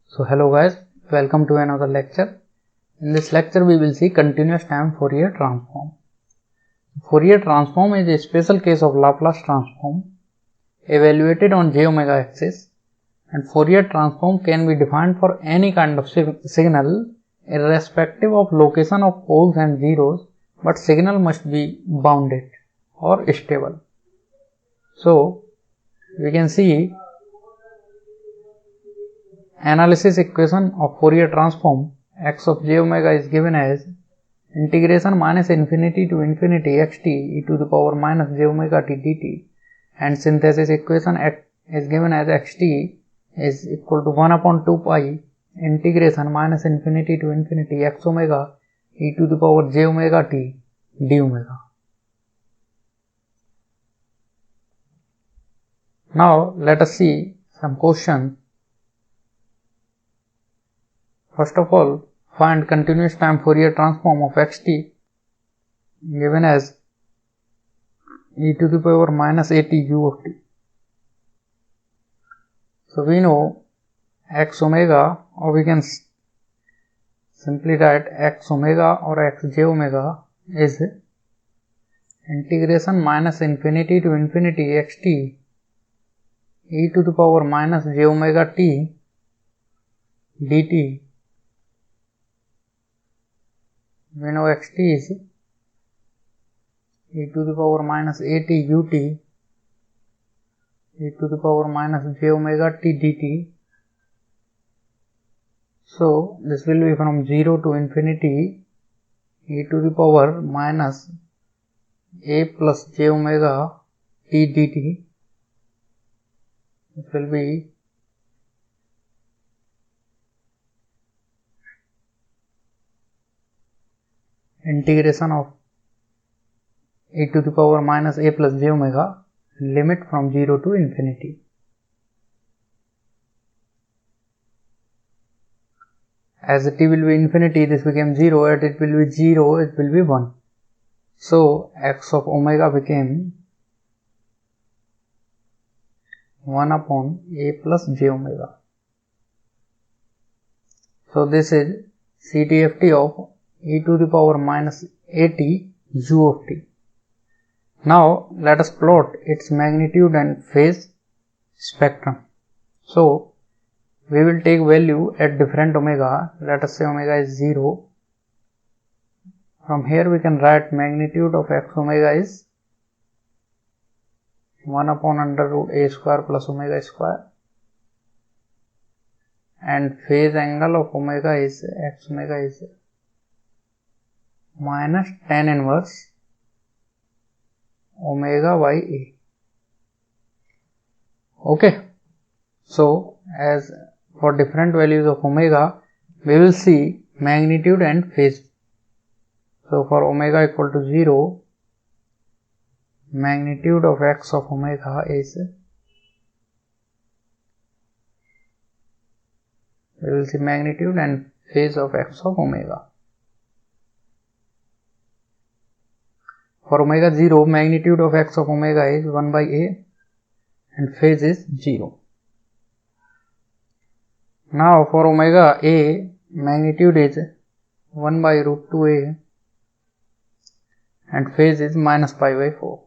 So hello guys, welcome to another lecture. In this lecture we will see continuous time Fourier transform. Fourier transform is a special case of Laplace transform evaluated on j omega axis, and Fourier transform can be defined for any kind of signal irrespective of location of poles and zeros, but signal must be bounded or stable. So we can see analysis equation of Fourier transform. X of j omega is given as integration minus infinity to infinity xt e to the power minus j omega t dt, and synthesis equation is given as xt is equal to 1 upon 2 pi integration minus infinity to infinity x omega e to the power j omega t d omega. Now let us see some questions. First of all, find continuous time Fourier transform of xt given as e to the power minus at u of t. So we know x omega, or we can simply write x omega or xj omega is integration minus infinity to infinity xt e to the power minus j omega t dt. We know xt is e to the power minus at ut e to the power minus j omega t dt. So this will be from 0 to infinity e to the power minus a plus j omega t dt. It will be integration of e to the power minus a plus j omega, limit from 0 to infinity. As t will be infinity, this became 0, and it will be 0, it will be 1. So x of omega became 1 upon a plus j omega. So this is CTFT of e to the power minus at u of t. Now let us plot its magnitude and phase spectrum. So we will take value at different omega. Let us say omega is 0. From here we can write magnitude of x omega is 1 upon under root a square plus omega square, and phase angle of omega is x omega is minus tan inverse omega by a. Okay, so as for different values of omega, we will see magnitude and phase. So for omega equal to 0, magnitude of x of omega is, we will see magnitude and phase of x of omega. For omega 0, magnitude of x of omega is 1 by a and phase is 0. Now for omega a, magnitude is 1 by root 2a and phase is minus pi by 4.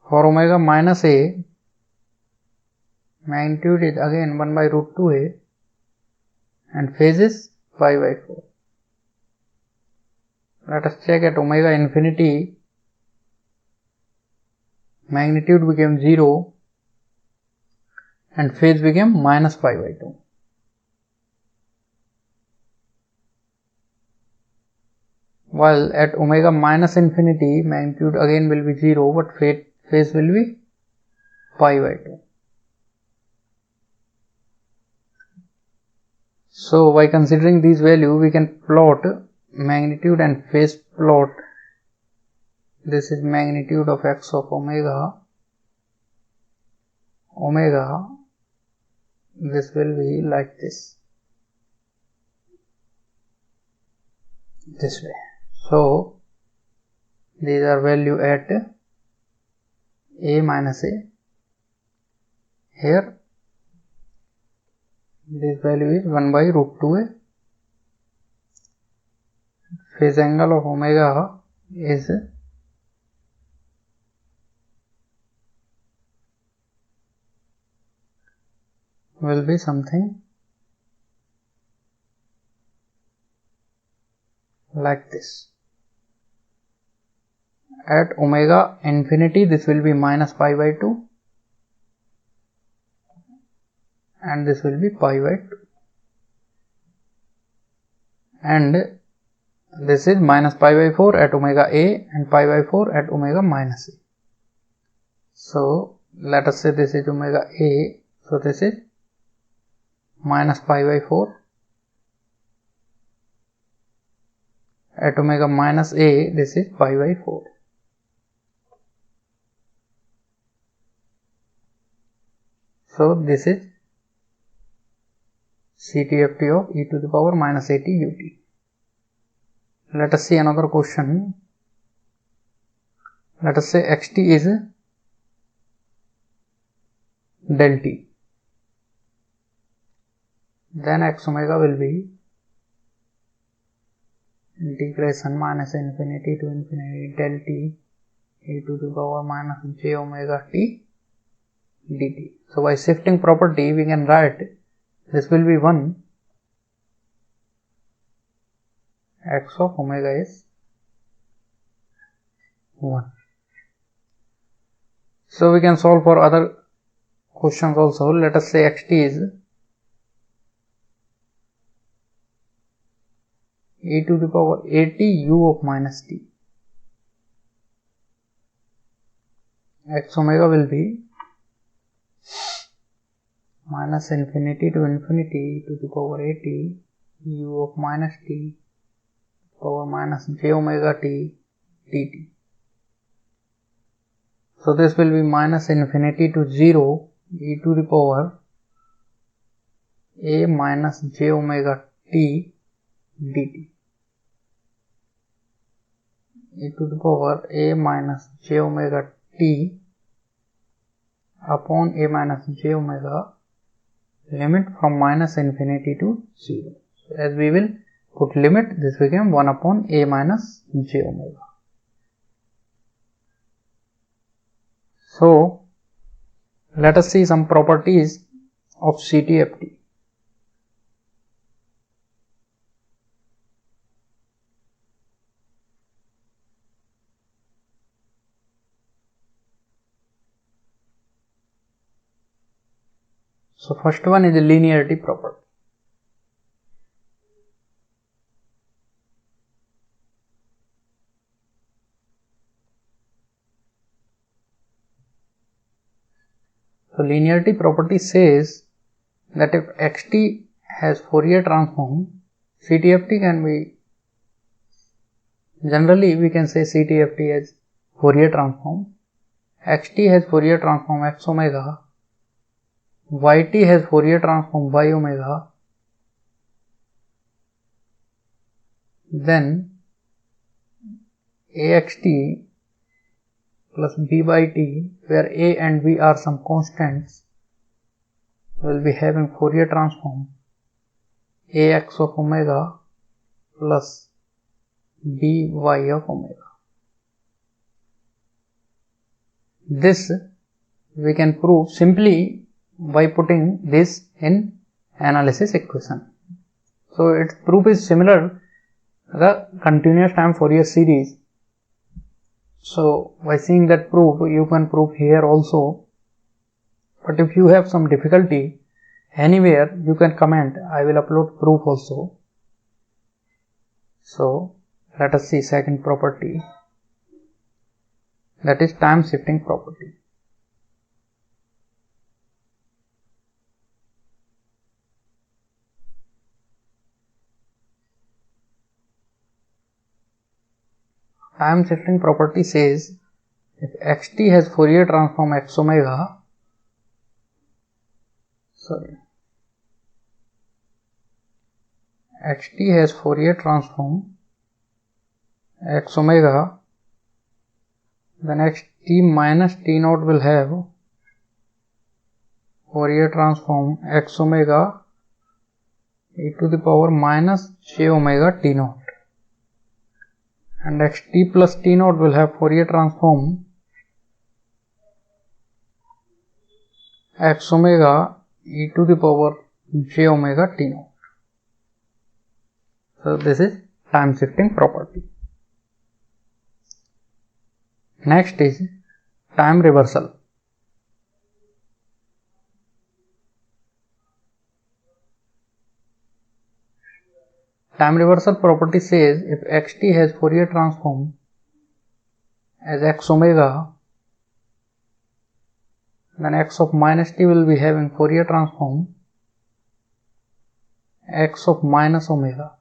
For omega minus a, magnitude is again 1 by root 2a and phase is pi by 4. Let us check at omega infinity, magnitude became 0 and phase became minus pi by 2. While at omega minus infinity, magnitude again will be 0, but phase will be pi by 2. So by considering these values, we can plot magnitude and phase plot. This is magnitude of x of omega. This will be like this way. So these are value at a minus a. here this value is 1 by root 2a. Phase angle of omega is will be something like this. At omega infinity, this will be minus pi by 2 and this will be pi by 2, and this is minus pi by 4 at omega a and pi by 4 at omega minus a. So let us say this is omega a, so this is minus pi by 4. At omega minus a, this is pi by 4. So this is CTFT of e to the power minus at ut. Let us see another question. Let us say xt is del t. Then x omega will be integration minus infinity to infinity del t e to the power minus j omega t dt. So by shifting property we can write this will be 1, x of omega is 1. So we can solve for other questions also. Let us say xt is e to the power at u of minus t. X omega will be minus infinity to infinity e to the power at u of minus t power minus j omega t dt. So this will be minus infinity to 0 e to the power a minus j omega t dt, e to the power a minus j omega t upon a minus j omega, limit from minus infinity to 0. So as we will put limit, this became 1 upon a minus j omega. So let us see some properties of CTFT. So first one is the linearity property. So linearity property says that if xt has Fourier transform, CTFT can be, generally we can say CTFT as Fourier transform. Xt has Fourier transform x omega, yt has Fourier transform y omega, then axt plus b by t, where a and b are some constants, will be having Fourier transform ax of omega plus by of omega. This we can prove simply by putting this in analysis equation. So its proof is similar to the continuous time Fourier series. So by seeing that proof, you can prove here also. But if you have some difficulty anywhere, you can comment. I will upload proof also. So let us see second property, that is time shifting property. Time shifting property says if xt has Fourier transform x omega, xt has Fourier transform x omega, then xt minus t naught will have Fourier transform x omega e to the power minus j omega t naught, and xt plus t naught will have Fourier transform x omega e to the power j omega t naught. So this is time shifting property. Next is time reversal. Time reversal property says if xt has Fourier transform as x omega, then x of minus t will be having Fourier transform x of minus omega.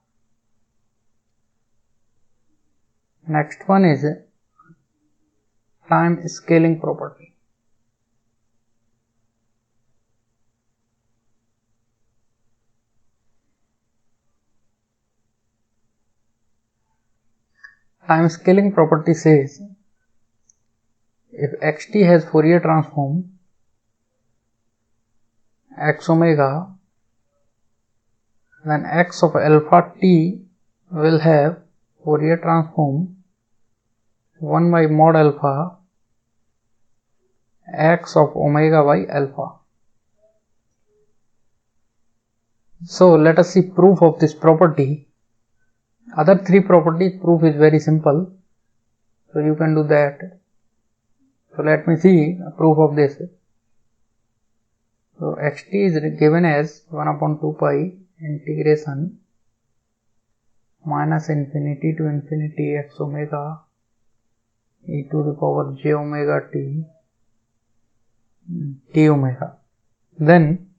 Next one is time scaling property. Time scaling property says if xt has Fourier transform x omega, then x of alpha t will have Fourier transform 1 by mod alpha x of omega by alpha. So let us see proof of this property. Other three properties proof is very simple, so you can do that. So let me see a proof of this. So xt is given as 1 upon 2 pi integration minus infinity to infinity x omega e to the power j omega t d omega. Then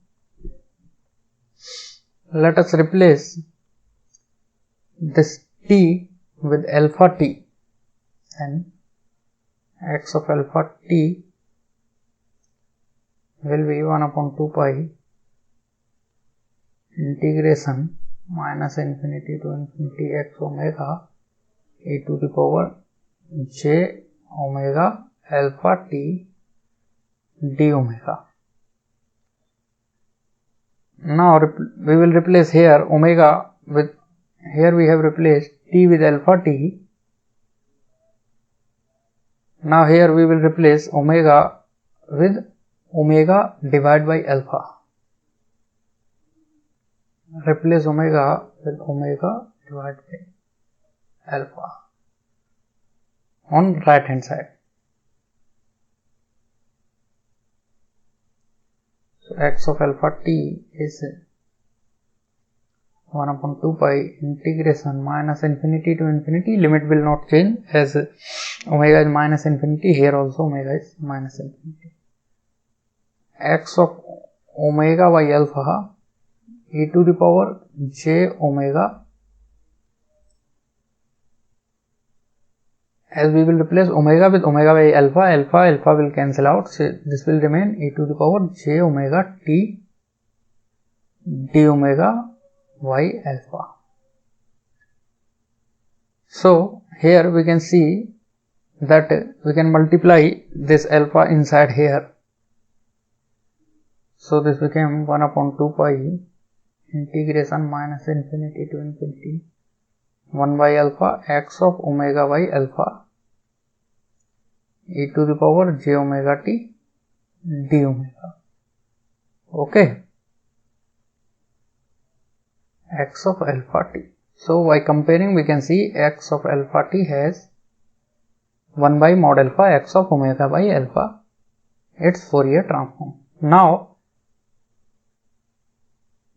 let us replace this t with alpha t, and x of alpha t will be 1 upon 2 pi integration minus infinity to infinity x omega e to the power j omega alpha t d omega. Now we will replace here omega with, here we have replaced t with alpha t. Now here we will replace omega with omega divided by alpha. Replace omega with omega divided by alpha on right hand side. So x of alpha t is 1 upon 2 pi integration minus infinity to infinity, limit will not change as omega is minus infinity, here also omega is minus infinity. X of omega by alpha e to the power j omega, as we will replace omega with omega by alpha will cancel out, so this will remain e to the power j omega t d omega by alpha. So here we can see that we can multiply this alpha inside here. So this became 1 upon 2 pi integration minus infinity to infinity 1 by alpha x of omega by alpha e to the power j omega t d omega. Okay, x of alpha t. So by comparing we can see x of alpha t has 1 by mod alpha x of omega by alpha, its Fourier transform. Now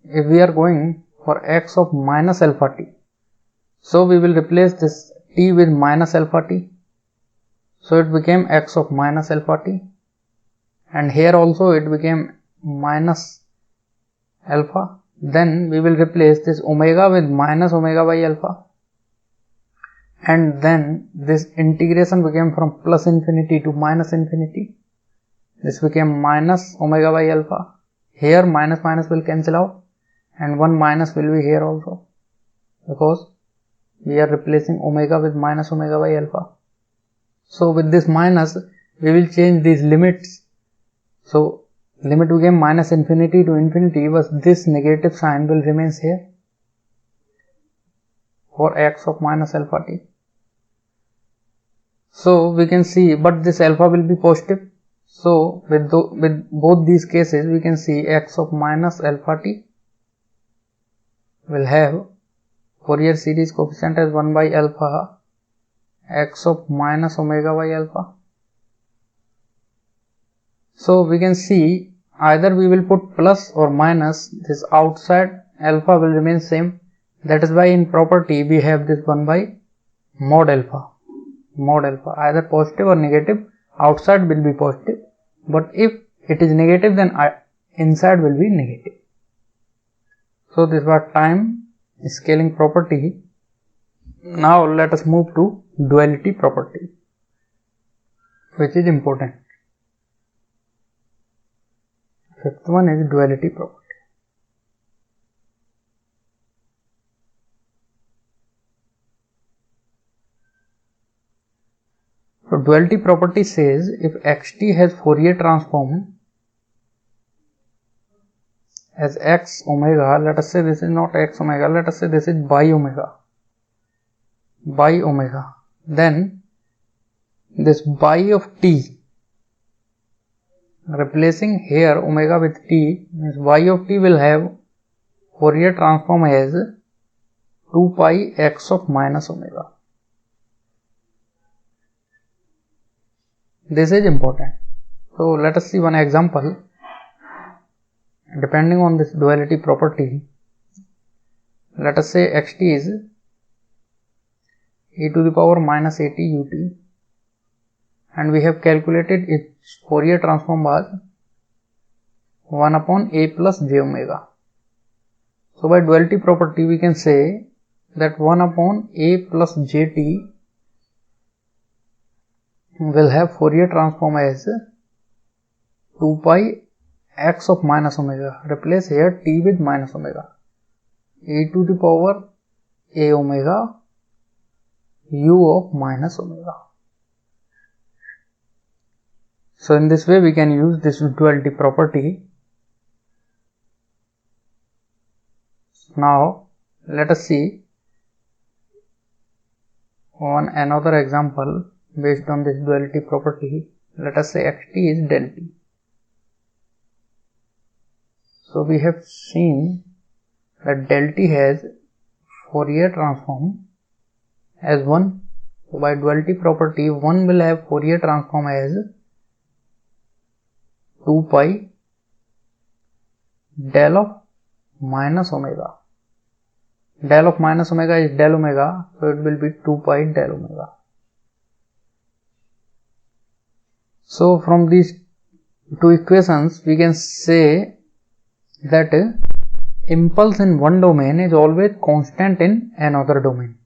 if we are going for x of minus alpha t, so we will replace this t with minus alpha t, so it became x of minus alpha t, and here also it became minus alpha. Then we will replace this omega with minus omega by alpha, and then this integration became from plus infinity to minus infinity, this became minus omega by alpha. Here minus minus will cancel out and one minus will be here also, because we are replacing omega with minus omega by alpha. So with this minus we will change these limits, so limit we came minus infinity to infinity, was this negative sign will remains here for x of minus alpha t. So we can see, but this alpha will be positive. So with both these cases we can see x of minus alpha t will have Fourier series coefficient as 1 by alpha x of minus omega by alpha. So we can see either we will put plus or minus, this outside alpha will remain same. That is why in property we have this 1 by mod alpha. Mod alpha, either positive or negative, outside will be positive, but if it is negative then inside will be negative. So this was time scaling property. Now let us move to duality property, which is important. Fifth one is duality property. So duality property says if xt has Fourier transform as x omega, let us say this is not x omega, let us say this is by omega, then this by of t, replacing here omega with t, means y of t will have Fourier transform as 2 pi x of minus omega. This is important. So let us see one example. Depending on this duality property, let us say xt is e to the power minus at ut, and we have calculated its Fourier transform as 1 upon a plus j omega. So by duality property we can say that 1 upon a plus jt will have Fourier transform as 2 pi x of minus omega, replace here t with minus omega, e to the power a omega u of minus omega. So in this way we can use this duality property. Now let us see one another example based on this duality property. Let us say xt is del t. So we have seen that del t has Fourier transform as 1. So by duality property 1 will have Fourier transform as 2 pi del of minus omega. Del of minus omega is del omega, so it will be 2 pi del omega. So from these two equations we can say that impulse in one domain is always constant in another domain.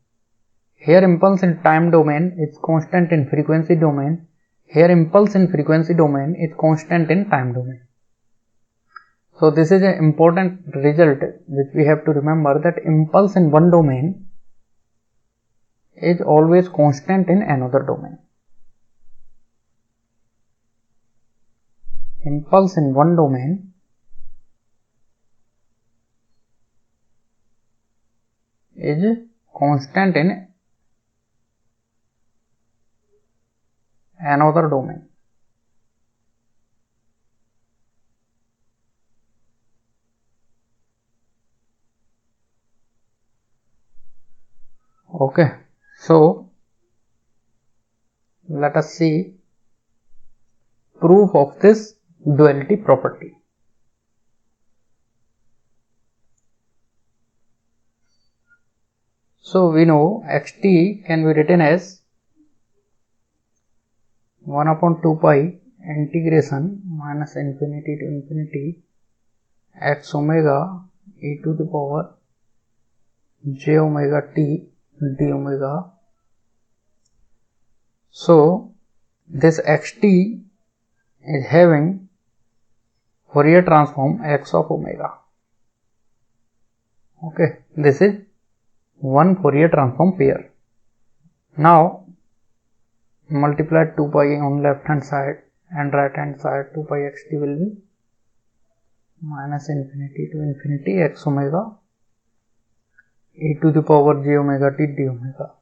Here impulse in time domain is constant in frequency domain. Here impulse in frequency domain is constant in time domain. So this is an important result which we have to remember, that impulse in one domain is always constant in another domain. Impulse in one domain is constant in another domain. Okay, so let us see proof of this duality property. So we know xt can be written as 1 upon 2 pi integration minus infinity to infinity x omega e to the power j omega t d omega. So this xt is having Fourier transform x of omega. Okay, this is one Fourier transform pair. Now multiply 2 pi on left hand side and right hand side, 2 pi xt will be minus infinity to infinity x omega e to the power j omega t d omega.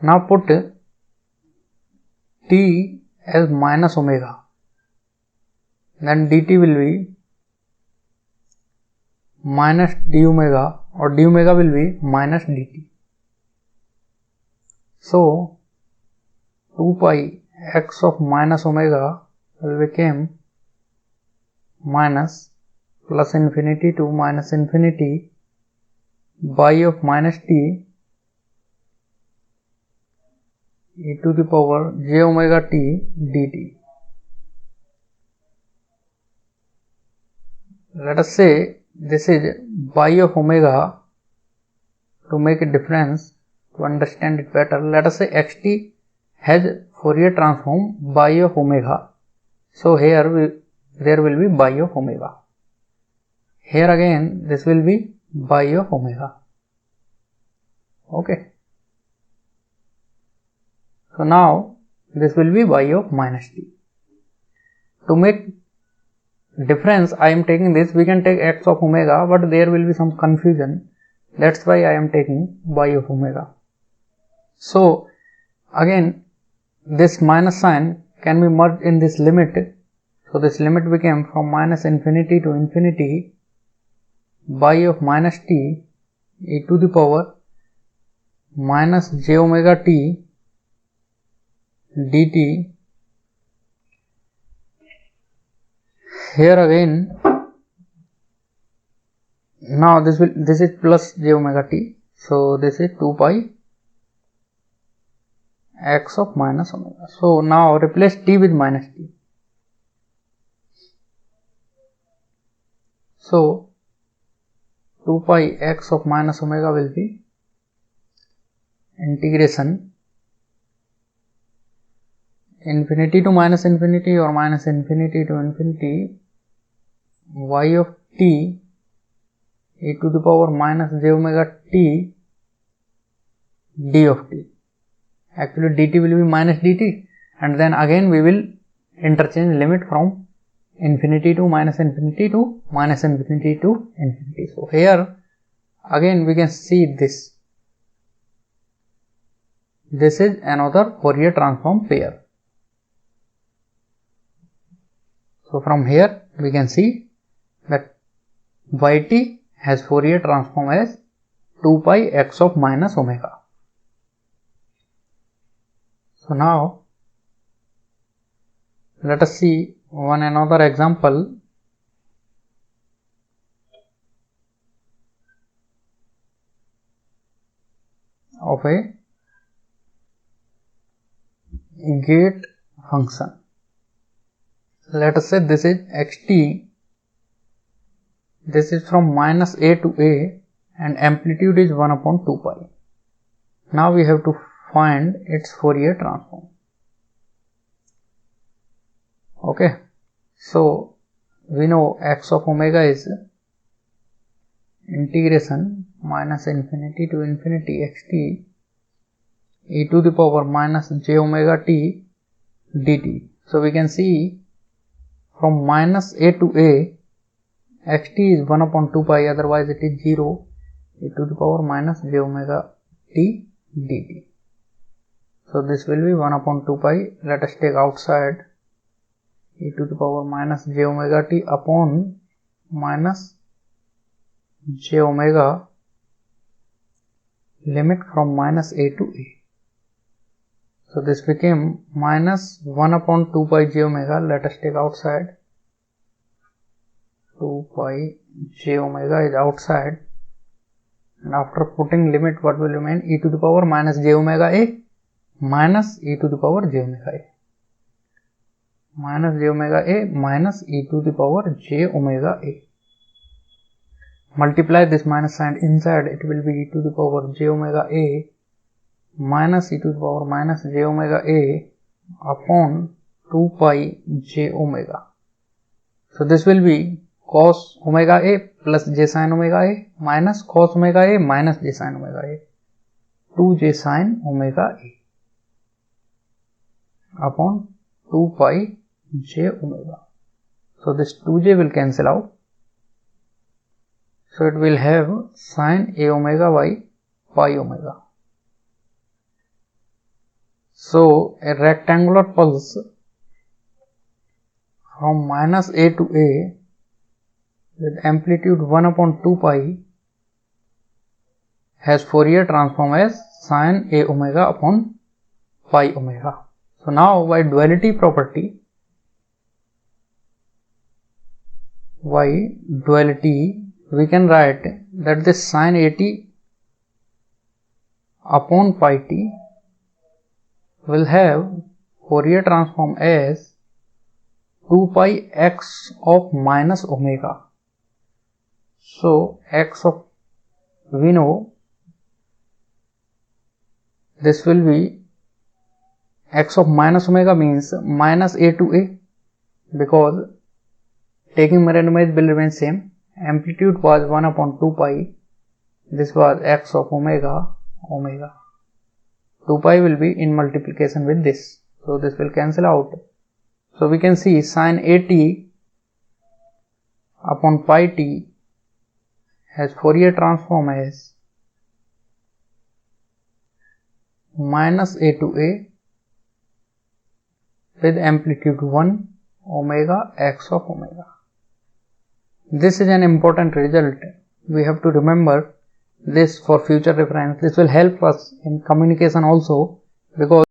Now put t as minus omega, then dt will be minus d omega, or d omega will be minus dt. So 2 pi x of minus omega will become minus plus infinity to minus infinity by of minus t e to the power j omega t dt. Let us say this is by of omega. To make a difference, to understand it better, let us say xt has Fourier transform by of omega. So here there will be by of omega. Here again this will be by of omega. Okay. So now this will be by of minus t. To make difference, I am taking this. We can take x of omega, but there will be some confusion. That's why I am taking by of omega. So again this minus sign can be merged in this limit. So this limit became from minus infinity to infinity by of minus t e to the power minus j omega t dt. Here again, now this is plus j omega t, so this is 2 pi x of minus omega. So now replace t with minus t. So 2 pi x of minus omega will be integration infinity to minus infinity or minus infinity to infinity y of t e to the power minus j omega t d of t. Actually dt will be minus dt, and then again we will interchange limit from infinity to minus infinity to minus infinity to infinity. So here again we can see this. This is another Fourier transform pair. So from here we can see that yt has Fourier transform as 2 pi x of minus omega. So now let us see one another example. Of a gate function. Let us say this is xt. This is from minus a to a and amplitude is 1 upon 2 pi. Now we have to find its Fourier transform. Okay, so we know x of omega is integration minus infinity to infinity xt e to the power minus j omega t dt. So we can see from minus a to a xt is 1 upon 2 pi, otherwise it is 0 e to the power minus j omega t dt. So this will be 1 upon 2 pi. Let us take outside e to the power minus j omega t upon minus j omega limit from minus a to a. So this became minus 1 upon 2 pi j omega. Let us take outside. 2 pi j omega is outside, and after putting limit what will remain? E to the power minus j omega a minus e to the power j omega a. Minus j omega a minus e to the power j omega a. Multiply this minus sign inside, it will be e to the power j omega a minus e to the power minus j omega a upon 2 pi j omega. So this will be cos omega a plus j sin omega a minus cos omega a minus j sin omega a, 2j sin omega a upon 2 pi j omega. So this 2j will cancel out. So it will have sine a omega by pi omega. So a rectangular pulse from minus a to a with amplitude 1 upon 2 pi has Fourier transform as sine a omega upon pi omega. So now by duality property, we can write that this sine at upon pi t will have Fourier transform as 2 pi x of minus omega. So x of, we know this will be x of minus omega means minus a to a, because taking mirror image will remain same. Amplitude was 1 upon 2 pi. This was x of omega. 2 pi will be in multiplication with this. So this will cancel out. So we can see sine at upon pi t has Fourier transform as minus a to a with amplitude 1 omega x of omega. This is an important result. We have to remember this for future reference. This will help us in communication also, because